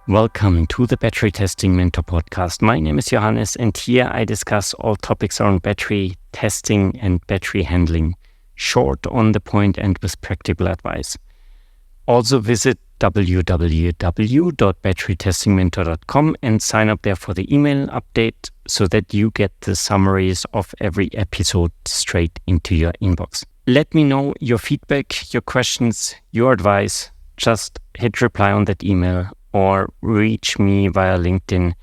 Welcome to the Battery Testing Mentor podcast. My name is Johannes, and here I discuss all topics around battery testing and battery handling, short, on the point, and with practical advice. Also visit www.batterytestingmentor.com and sign up there for the email update so that you get the summaries of every episode straight into your inbox. Let me know your feedback, your questions, your advice. Just hit reply on that email or reach me via LinkedIn.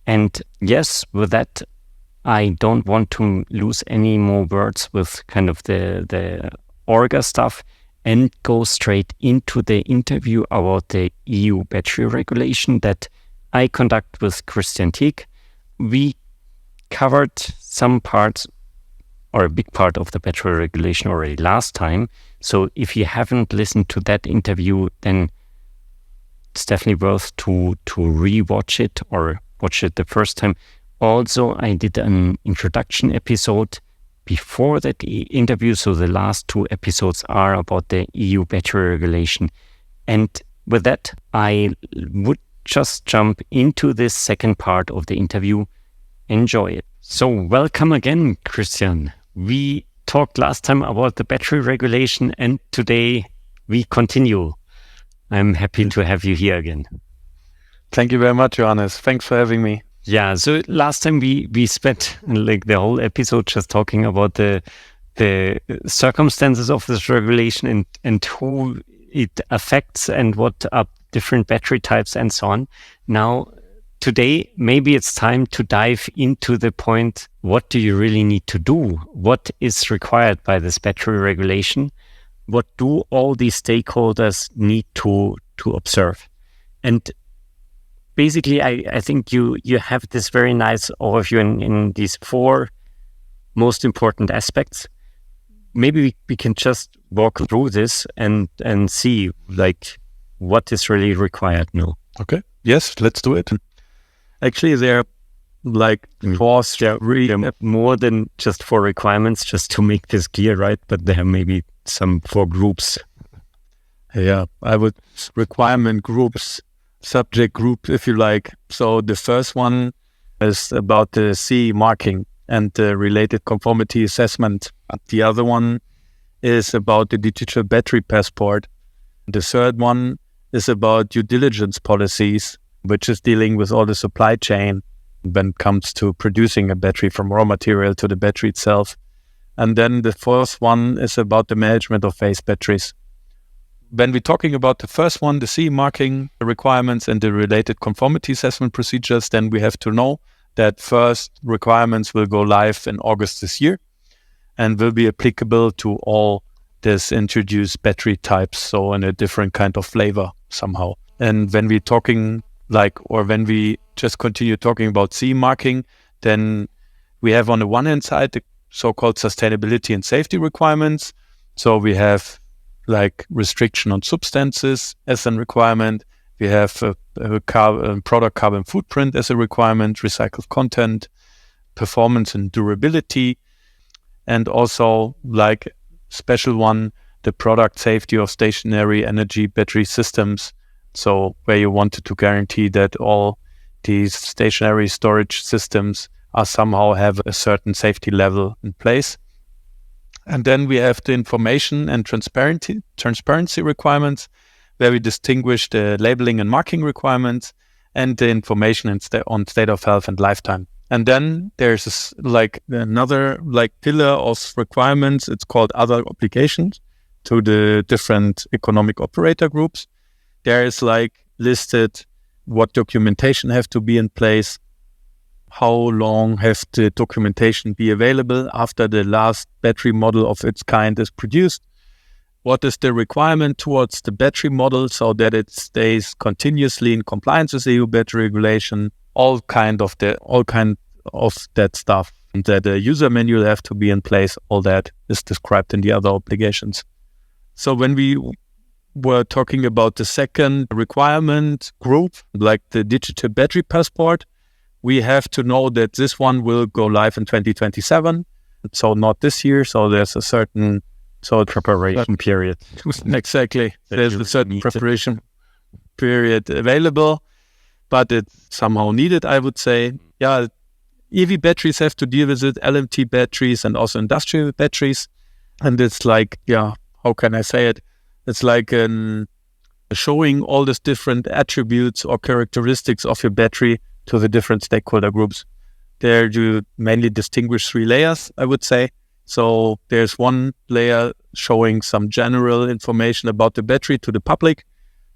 And yes, with that, I don't want to lose any more words with kind of the Orga stuff and go straight into the interview about the EU battery regulation that I conduct with Christian Theeck. We covered some parts or a big part of the battery regulation already last time. So if you haven't listened to that interview, then it's definitely worth to rewatch it or watch it the first time. Also, I did an introduction episode before that interview. So the last two episodes are about the EU battery regulation. And with that, I would just jump into this second part of the interview. Enjoy it. So welcome again, Christian. We talked last time about the battery regulation, and today we continue. I'm happy to have you here again. Thank you very much, Johannes. Thanks for having me. Yeah, so last time we spent like the whole episode just talking about the circumstances of this regulation and who it affects and what are different battery types and so on. Now, today, maybe it's time to dive into the point, what do you really need to do? What is required by this battery regulation? What do all these stakeholders need to observe? And basically, I think you have this very nice overview in these four most important aspects. Maybe we can just walk through this and see like what is really required now. Okay. Yes, let's do it. Actually, there are like four, more than just four requirements, just to make this clear, right? But there are maybe some four groups. Yeah, I would requirement groups, subject group, if you like. So the first one is about the CE marking and the related conformity assessment. The other one is about the digital battery passport. The third one is about due diligence policies, which is dealing with all the supply chain when it comes to producing a battery from raw material to the battery itself. And then the fourth one is about the management of waste batteries. When we're talking about the first one, the CE marking requirements and the related conformity assessment procedures, then we have to know that first requirements will go live in August this year and will be applicable to all this introduced battery types, so in a different kind of flavor somehow. And when we're talking when we just continue talking about CE marking, then we have on the one hand side the so-called sustainability and safety requirements. So we have like restriction on substances as a requirement. We have a product carbon footprint as a requirement, recycled content, performance and durability, and also like special one, the product safety of stationary energy battery systems. So where you wanted to guarantee that all these stationary storage systems are somehow have a certain safety level in place. And then we have the information and transparency requirements, where we distinguish the labeling and marking requirements and the information on state of health and lifetime. And then there's another pillar of requirements. It's called other obligations to the different economic operator groups. There is listed what documentation have to be in place, how long have the documentation be available after the last battery model of its kind is produced, what is the requirement towards the battery model so that it stays continuously in compliance with EU battery regulation, all kind of that stuff, and that the user manual have to be in place. All that is described in the other obligations. So when we were talking about the second requirement group, like the digital battery passport, we have to know that this one will go live in 2027. So not this year. So there's a certain preparation period. Exactly. There's a certain preparation period available. but it's somehow needed, I would say. Yeah, EV batteries have to deal with it, LMT batteries and also industrial batteries. And it's like, how can I say it? It's like showing all these different attributes or characteristics of your battery to the different stakeholder groups. There you mainly distinguish 3 layers, I would say. So there's one layer showing some general information about the battery to the public.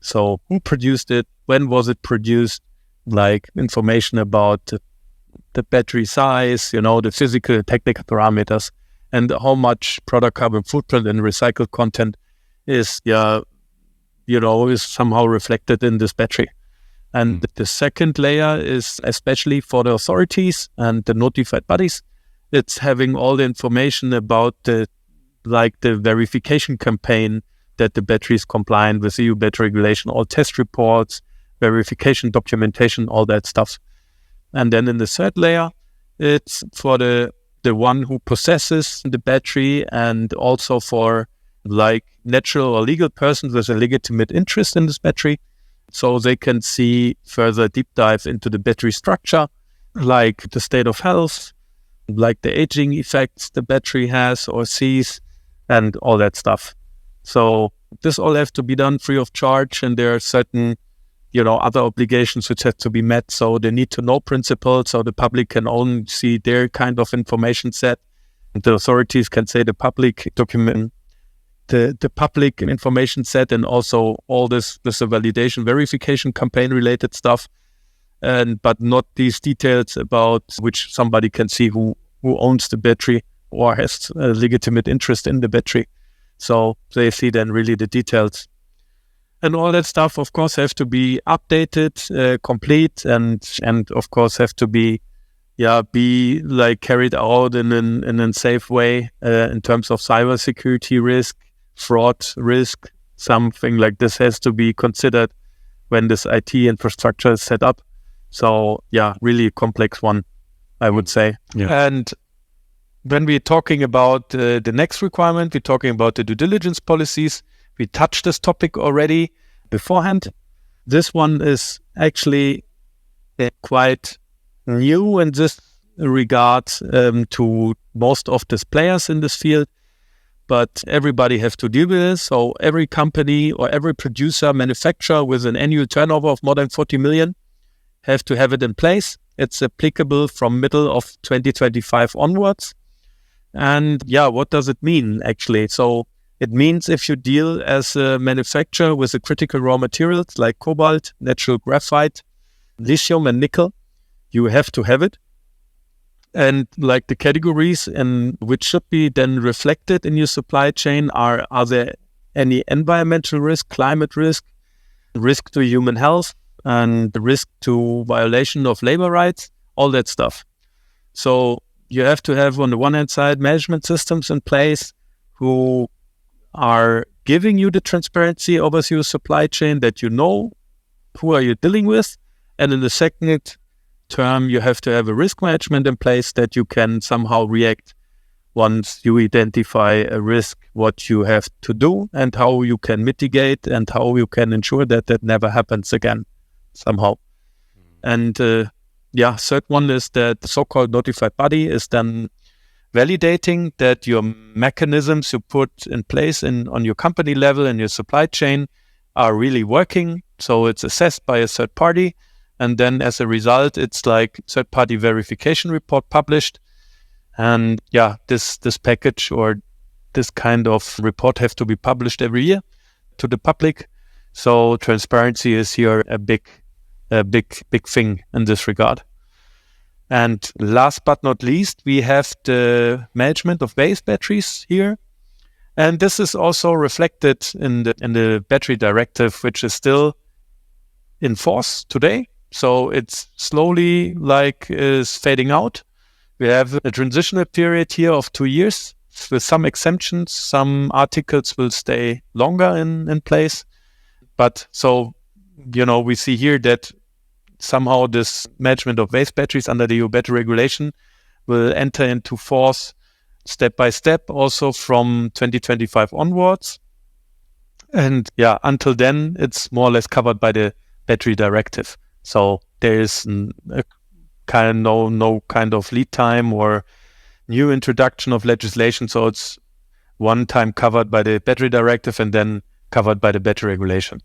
So who produced it? When was it produced? Like information about the battery size, the physical, technical parameters, and how much product carbon footprint and recycled content is somehow reflected in this battery. And the second layer is especially for the authorities and the notified bodies. It's having all the information about the verification campaign that the battery is compliant with EU battery regulation, all test reports, verification documentation, all that stuff. And then in the third layer, it's for the one who possesses the battery, and also for natural or legal persons with a legitimate interest in this battery. So they can see further deep dive into the battery structure, like the state of health, like the aging effects the battery has or sees, and all that stuff. So this all has to be done free of charge, and there are certain other obligations which have to be met. So the need to know principle, so the public can only see their kind of information set. And the authorities can say the public document, the public information set, and also all this a validation verification campaign related stuff. But not these details about which somebody can see who owns the battery or has a legitimate interest in the battery. So they see then really the details. And all that stuff, of course, have to be updated, complete, and of course have to be carried out in a safe way in terms of cybersecurity risk, fraud risk. Something like this has to be considered when this IT infrastructure is set up. So really complex one, I would say. Yeah. And when we're talking about the next requirement, we're talking about the due diligence policies. We touched this topic already beforehand. This one is actually quite new in this regard to most of the players in this field, but everybody has to deal with this. So every company or every producer, manufacturer with an annual turnover of more than 40 million have to have it in place. It's applicable from middle of 2025 onwards. And what does it mean actually? So it means if you deal as a manufacturer with the critical raw materials like cobalt, natural graphite, lithium and nickel, you have to have it. And like the categories in which should be then reflected in your supply chain are there any environmental risk, climate risk to human health, and the risk to violation of labor rights, all that stuff. So you have to have on the one hand side management systems in place who are giving you the transparency over your supply chain, that you know who are you dealing with. And in the second term, you have to have a risk management in place that you can somehow react once you identify a risk, what you have to do and how you can mitigate and how you can ensure that that never happens again somehow. And third one is that the so-called notified body is then validating that your mechanisms you put in place on your company level and your supply chain are really working. So it's assessed by a third party. And then as a result, it's like third party verification report published. And this package or this kind of report have to be published every year to the public. So transparency is here a big thing in this regard. And last but not least, we have the management of waste batteries here. And this is also reflected in the battery directive, which is still in force today. So it's slowly is fading out. We have a transitional period here of 2 years with some exemptions. Some articles will stay longer in place. But so, we see here that somehow this management of waste batteries under the EU battery regulation will enter into force step by step, also from 2025 onwards. And until then, it's more or less covered by the battery directive. So there is no kind of lead time or new introduction of legislation. So it's one time covered by the battery directive and then covered by the battery regulation.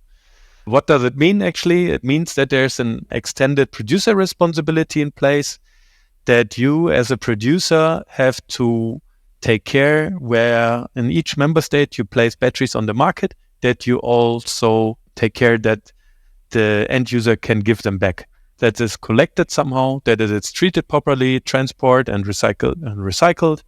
What does it mean actually? It means that there's an extended producer responsibility in place, that you as a producer have to take care where in each member state you place batteries on the market, that you also take care that the end user can give them back, that is collected somehow, that it is treated properly, transported and recycled,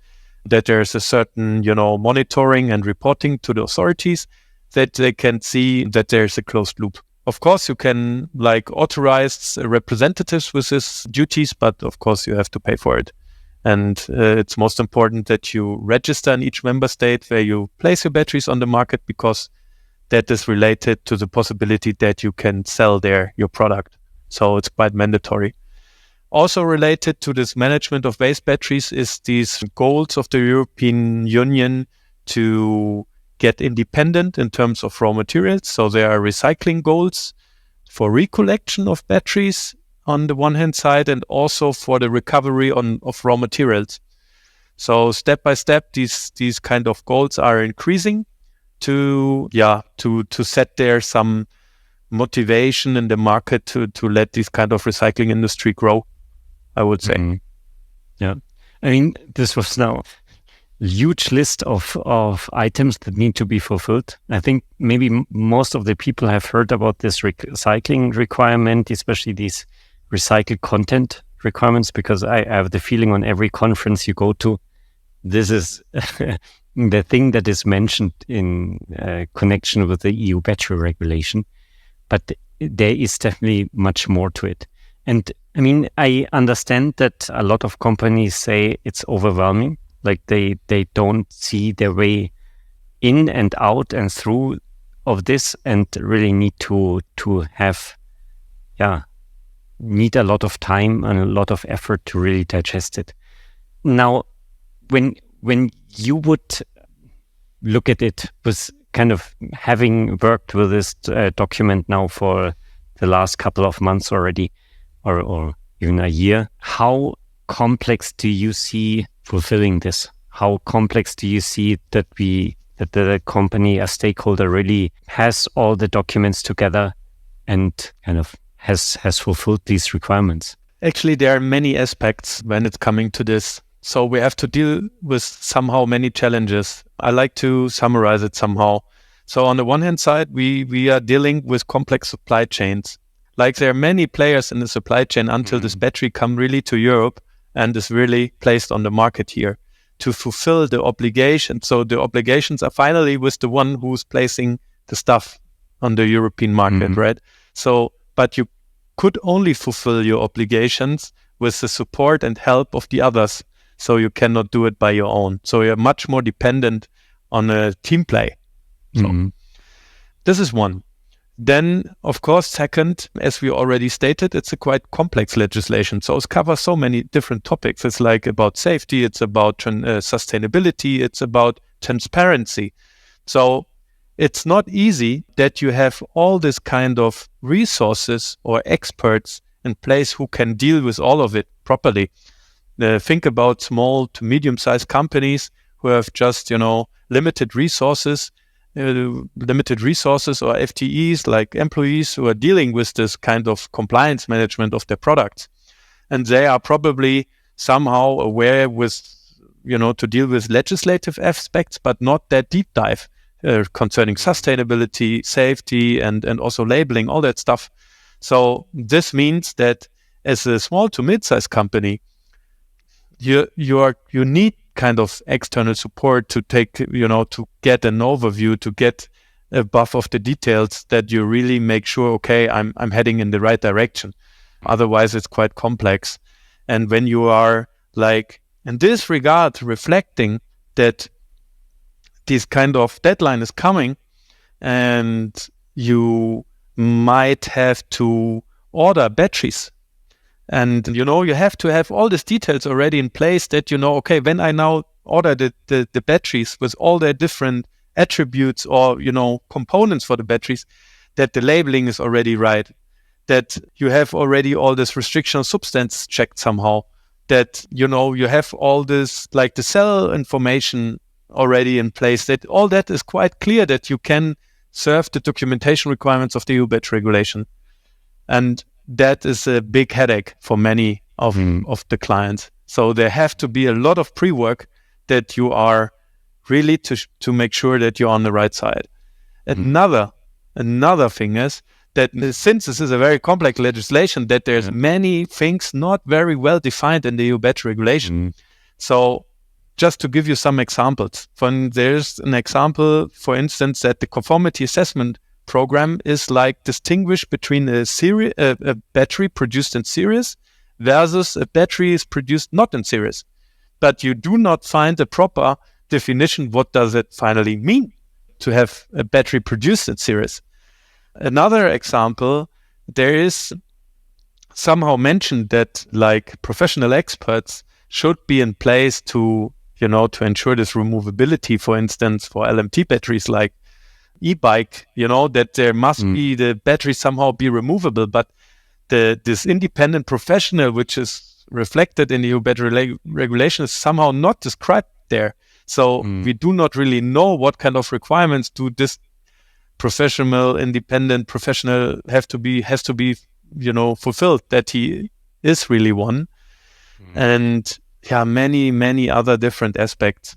that there's a certain, monitoring and reporting to the authorities, that they can see that there's a closed loop. Of course, you can authorize representatives with these duties, but of course you have to pay for it. And it's most important that you register in each member state where you place your batteries on the market, because that is related to the possibility that you can sell there your product. So it's quite mandatory. Also related to this management of waste batteries is these goals of the European Union to get independent in terms of raw materials. So there are recycling goals for recollection of batteries on the one hand side, and also for the recovery of raw materials. So step by step, these kind of goals are increasing to set there some motivation in the market to let this kind of recycling industry grow, I would say. Mm-hmm. Yeah. I mean, this was now a huge list of items that need to be fulfilled. I think maybe most of the people have heard about this recycling requirement, especially these recycled content requirements, because I have the feeling on every conference you go to, this is the thing that is mentioned in connection with the EU battery regulation. But there is definitely much more to it. And I mean, I understand that a lot of companies say it's overwhelming, like they don't see their way in and out and through of this, and really need to have, need a lot of time and a lot of effort to really digest it. Now, when you would look at it with kind of having worked with this document now for the last couple of months already, or even a year, how complex do you see fulfilling this? How complex do you see that the company, a stakeholder, really has all the documents together and kind of has fulfilled these requirements? Actually, there are many aspects when it's coming to this. So we have to deal with somehow many challenges. I like to summarize it somehow. So on the one hand side, we are dealing with complex supply chains. Like there are many players in the supply chain until this battery come really to Europe and is really placed on the market here to fulfill the obligation. So the obligations are finally with the one who's placing the stuff on the European market, right? So, but you could only fulfill your obligations with the support and help of the others. So you cannot do it by your own. So you're much more dependent on a team play. So this is one. Then, of course, second, as we already stated, it's a quite complex legislation. So it covers so many different topics. It's like about safety, it's about sustainability, it's about transparency. So it's not easy that you have all this kind of resources or experts in place who can deal with all of it properly. Think about small to medium-sized companies who have just, limited resources or FTEs, like employees who are dealing with this kind of compliance management of their products. And they are probably somehow aware with, to deal with legislative aspects, but not that deep dive concerning sustainability, safety, and also labeling, all that stuff. So this means that as a small to mid-sized company, you need kind of external support to take, to get an overview, to get above of the details, that you really make sure, okay, I'm heading in the right direction. Otherwise, it's quite complex. And when you are like, in this regard, reflecting that this kind of deadline is coming and you might have to order batteries, and, you have to have all these details already in place that, okay, when I now order the batteries with all their different attributes or, components for the batteries, that the labeling is already right, that you have already all this restriction of substance checked somehow, that, you have all this, like the cell information already in place, that all that is quite clear that you can serve the documentation requirements of the EU batch regulation. And that is a big headache for many of the clients. So there have to be a lot of pre-work that you are really to make sure that you're on the right side. Another thing is that since this is a very complex legislation, that there's many things not very well defined in the EU batch regulation. So just to give you some examples, there's an example, for instance, that the conformity assessment program is like distinguished between a battery produced in series versus a battery is produced not in series. But you do not find a proper definition. What does it finally mean to have a battery produced in series? Another example, there is somehow mentioned that like professional experts should be in place to ensure this removability, for instance, for LMT batteries like e-bike, that there must be the battery somehow be removable. But this independent professional, which is reflected in the EU battery regulation, is somehow not described there. So we do not really know what kind of requirements do this independent professional has to be fulfilled, that he is really one. And many other different aspects,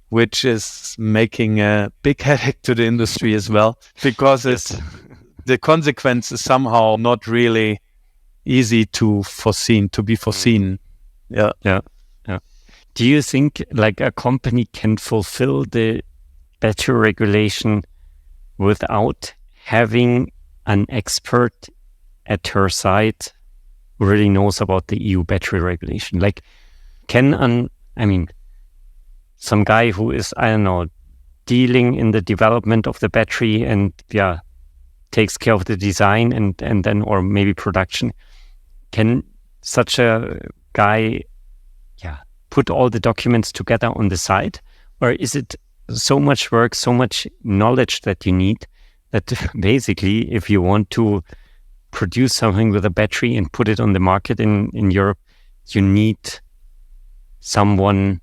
which is making a big headache to the industry as well, because the consequence is somehow not really easy to be foreseen. Yeah. Do you think like a company can fulfill the battery regulation without having an expert at her side who really knows about the EU battery regulation? Like, some guy who is, dealing in the development of the battery and takes care of the design and then, or maybe production, can such a guy put all the documents together on the side? Or is it so much work, so much knowledge that you need that basically if you want to produce something with a battery and put it on the market in Europe, you need someone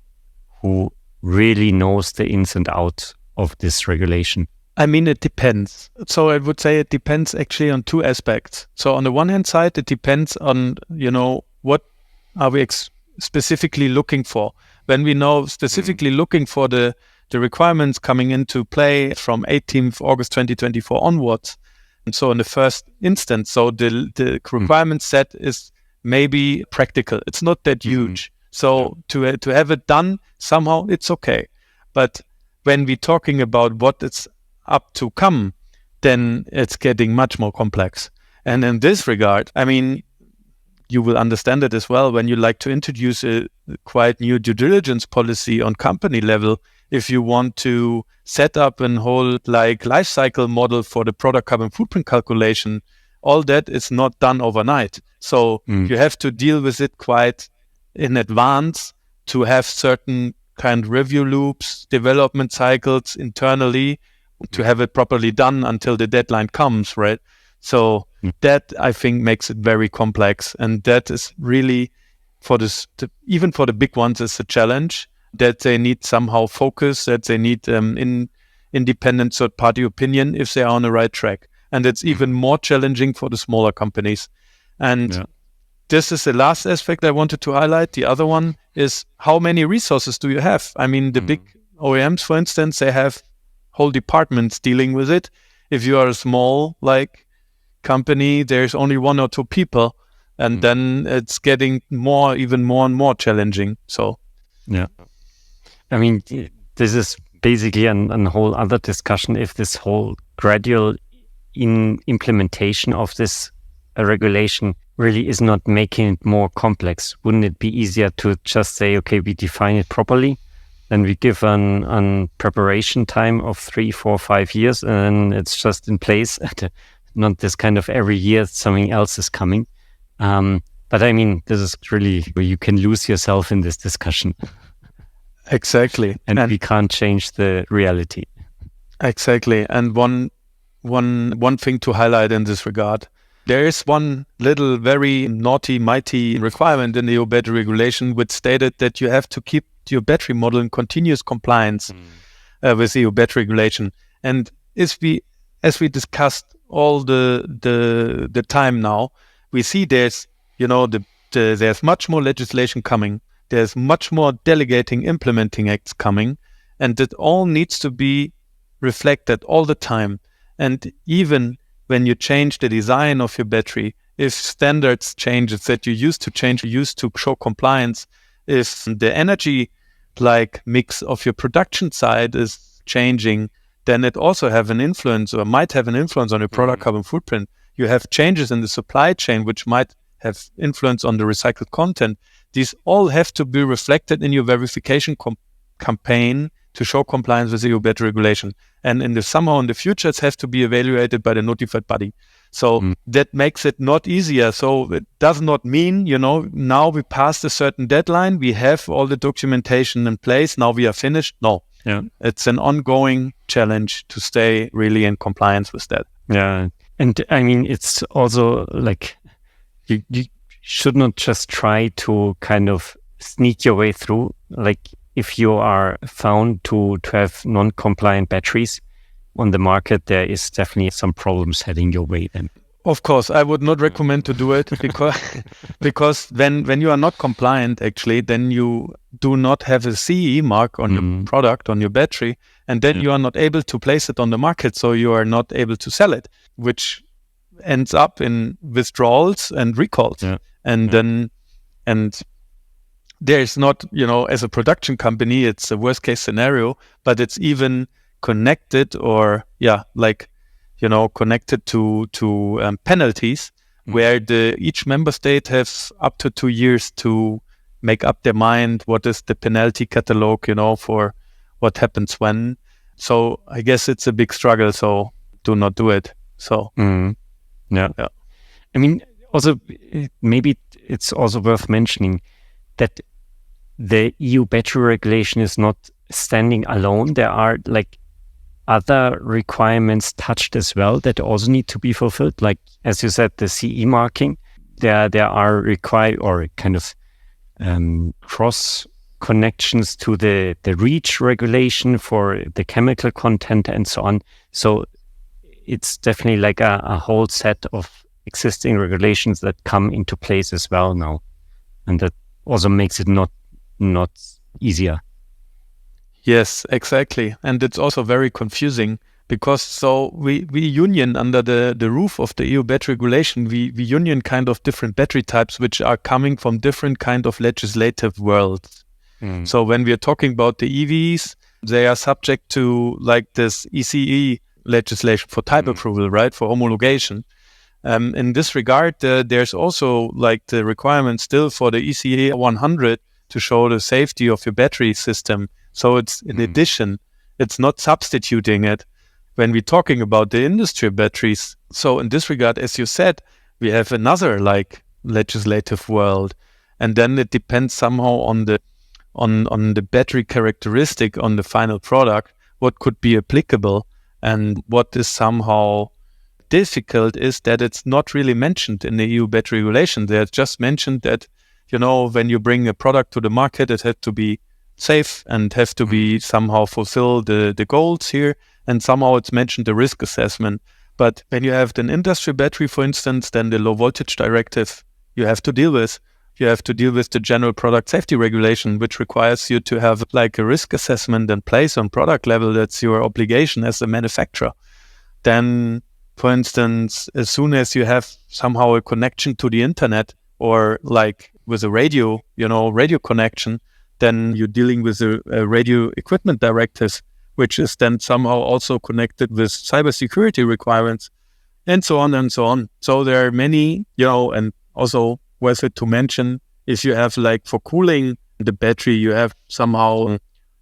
who really knows the ins and outs of this regulation? It depends. So I would say it depends actually on two aspects. So on the one hand side, it depends on, what are we specifically looking for. When we know specifically looking for the requirements coming into play from 18th August 2024 onwards. And so in the first instance, so the requirement set is maybe practical. It's not that huge. So to have it done, somehow it's okay. But when we're talking about what is up to come, then it's getting much more complex. And in this regard, you will understand it as well when you like to introduce a quite new due diligence policy on company level. If you want to set up a whole life cycle model for the product carbon footprint calculation, all that is not done overnight. So you have to deal with it quite in advance to have certain kind of review loops, development cycles internally to have it properly done until the deadline comes, right? So that, I think, makes it very complex. And that is really, even for the big ones, is a challenge, that they need somehow focus, that they need independent third-party opinion if they are on the right track. And it's even more challenging for the smaller companies. And this is the last aspect I wanted to highlight. The other one is, how many resources do you have? The big OEMs, for instance, they have whole departments dealing with it. If you are a small company, there's only one or two people, and then it's getting even more and more challenging. So this is basically a whole other discussion. If this whole gradual implementation of this regulation really is not making it more complex, wouldn't it be easier to just say, okay, we define it properly, then we give an preparation time of 3, 4, 5 years, and it's just in place. Not this kind of every year something else is coming. But this is really where you can lose yourself in this discussion. Exactly. And we can't change the reality. Exactly. And one thing to highlight in this regard, There is one little very naughty, mighty requirement in the EU battery regulation, which stated that you have to keep your battery model in continuous compliance with EU battery regulation. And as we discussed all the time now, we see there's there's much more legislation coming. There's much more delegating, implementing acts coming, and it all needs to be reflected all the time. And even when you change the design of your battery, if standards changes that you used to show compliance, if the energy mix of your production side is changing, then it also have an influence or might have an influence on your product carbon footprint. You have changes in the supply chain which might have influence on the recycled content. These all have to be reflected in your verification campaign to show compliance with EU battery regulation. And somehow in the future, it has to be evaluated by the notified body. So that makes it not easier. So it does not mean, now we passed a certain deadline, we have all the documentation in place, now we are finished. No, it's an ongoing challenge to stay really in compliance with that. Yeah. And I mean, it's also you should not just try to kind of sneak your way through. If you are found to have non-compliant batteries on the market, there is definitely some problems heading your way then. Of course, I would not recommend to do it because when you are not compliant, actually, then you do not have a CE mark on your product, on your battery, and then you are not able to place it on the market, so you are not able to sell it, which ends up in withdrawals and recalls. And there's not, as a production company, it's a worst case scenario, but it's even connected or, connected to penalties where each member state has up to 2 years to make up their mind what is the penalty catalog, for what happens when. So I guess it's a big struggle, so do not do it. So, yeah. I mean, also, maybe it's also worth mentioning that the EU battery regulation is not standing alone. There are other requirements touched as well that also need to be fulfilled. As you said, the CE marking. There are required or kind of cross connections to the REACH regulation for the chemical content and so on. So it's definitely a whole set of existing regulations that come into place as well now, and that also makes it not easier. Yes, exactly. And it's also very confusing because we union under the roof of the EU battery regulation, we union kind of different battery types which are coming from different kind of legislative worlds. So when we are talking about the EVs, they are subject to this ECE legislation for type approval, right? For homologation. In this regard, there's also the requirement still for the ECE 100 to show the safety of your battery system. So it's in addition, it's not substituting it when we're talking about the industry batteries. So in this regard, as you said, we have another legislative world, and then it depends somehow on the battery characteristic on the final product, what could be applicable, and what is somehow difficult is that it's not really mentioned in the EU battery regulation. They're just mentioned that, when you bring a product to the market, it has to be safe and have to be somehow fulfill the goals here. And somehow it's mentioned the risk assessment. But when you have an industry battery, for instance, then the low voltage directive you have to deal with. You have to deal with the general product safety regulation, which requires you to have a risk assessment in place on product level. That's your obligation as a manufacturer. Then, for instance, as soon as you have somehow a connection to the internet or with a radio, radio connection, then you're dealing with a radio equipment directives, which is then somehow also connected with cybersecurity requirements, and so on and so on. So there are many, and also worth it to mention, if you have for cooling the battery, you have somehow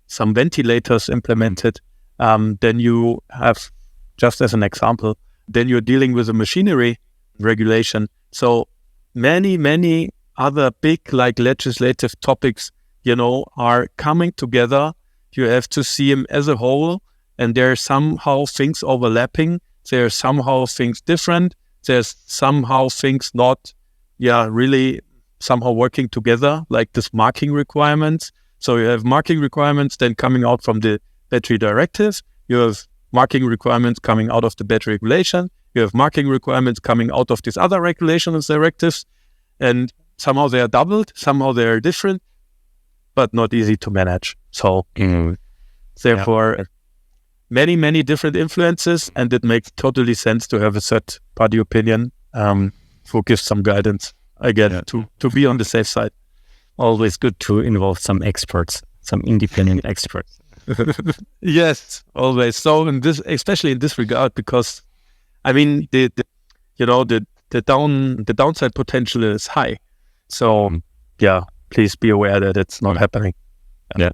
some ventilators implemented, then you have, just as an example, then you're dealing with a machinery regulation. So many other big legislative topics, are coming together. You have to see them as a whole, and there are somehow things overlapping. There are somehow things different. there's somehow things not, really somehow working together, like this marking requirements. So you have marking requirements then coming out from the battery directive. You have marking requirements coming out of the battery regulation. You have marking requirements coming out of these other regulations, directives, and somehow they are doubled, somehow they are different, but not easy to manage. So therefore, many, many different influences, and it makes totally sense to have a third-party opinion who gives some guidance, again, to be on the safe side. Always good to involve some experts, some independent experts. Yes, always. So in this, especially in this regard, because I mean the downside potential is high. So please be aware that it's not happening. Yeah.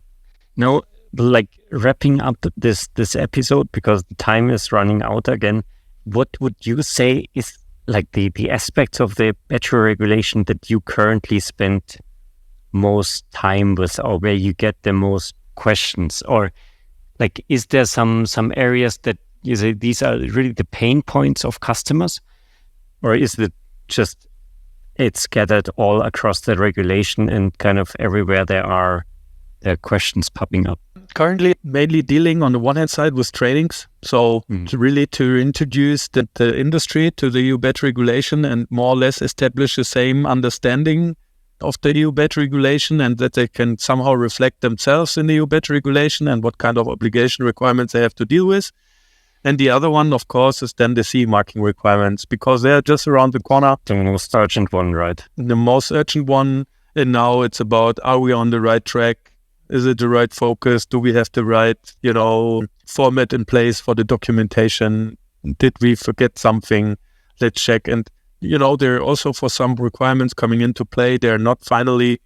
Now, like wrapping up this episode, because the time is running out again, what would you say is like the aspects of the battery regulation that you currently spend most time with, or where you get the most questions? Or like, is there some areas that you say these are really the pain points of customers, or is it just it's scattered all across the regulation and kind of everywhere there are questions popping up? Currently, mainly dealing on the one hand side with trainings. So to introduce the industry to the EU battery regulation and more or less establish the same understanding of the EU battery regulation, and that they can somehow reflect themselves in the EU battery regulation and what kind of obligation requirements they have to deal with. And the other one, of course, is then the CE marking requirements, because they're just around the corner. The most urgent one, right? The most urgent one. And now it's about, are we on the right track? Is it the right focus? Do we have the right, format in place for the documentation? Did we forget something? Let's check. And there are also for some requirements coming into play, they're not finally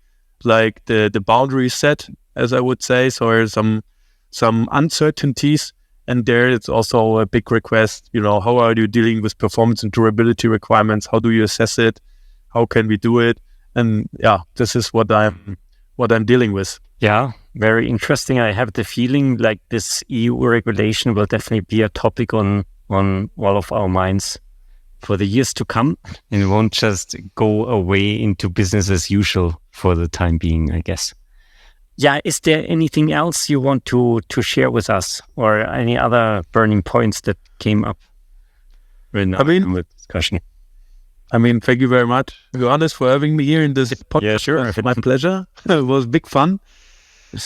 like the boundary set, as I would say. So there's some uncertainties, and there it's also a big request. How are you dealing with performance and durability requirements? How do you assess it? How can we do it? And this is what I'm dealing with. Yeah, very interesting. I have the feeling like this EU regulation will definitely be a topic on all of our minds for the years to come, and it won't just go away into business as usual for the time being, I guess. Yeah, is there anything else you want to share with us, or any other burning points that came up right now in the discussion? Thank you very much, Johannes, for having me here in this podcast. Yeah, sure. My pleasure. It was big fun.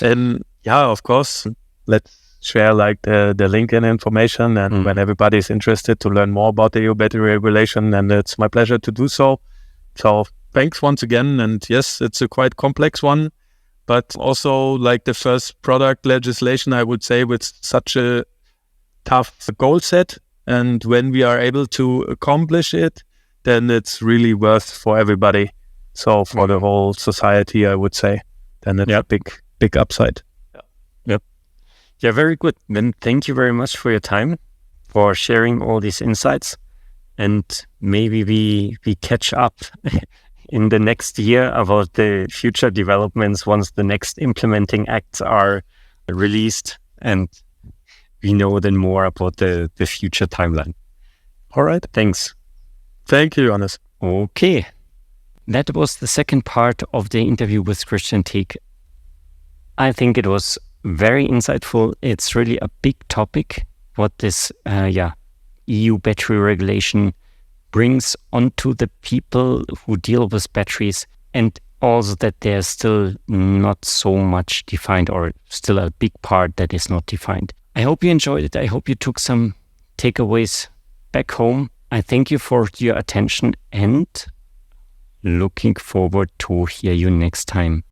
And of course, let's share like the LinkedIn information, and when everybody's interested to learn more about the EU battery regulation, and it's my pleasure to do so. So thanks once again. And yes, it's a quite complex one, but also like the first product legislation, I would say, with such a tough goal set. And when we are able to accomplish it, then it's really worth for everybody. So for the whole society, I would say, then it's a big upside. Yeah, very good. Then thank you very much for your time, for sharing all these insights. And maybe we catch up in the next year about the future developments once the next implementing acts are released, and we know then more about the future timeline. All right. Thanks. Thank you, Johannes. Okay. That was the second part of the interview with Christian Theeck. I think it was very insightful. It's really a big topic, what this EU battery regulation brings onto the people who deal with batteries, and also that there's still not so much defined, or still a big part that is not defined. I hope you enjoyed it. I hope you took some takeaways back home. I thank you for your attention, and looking forward to hear you next time.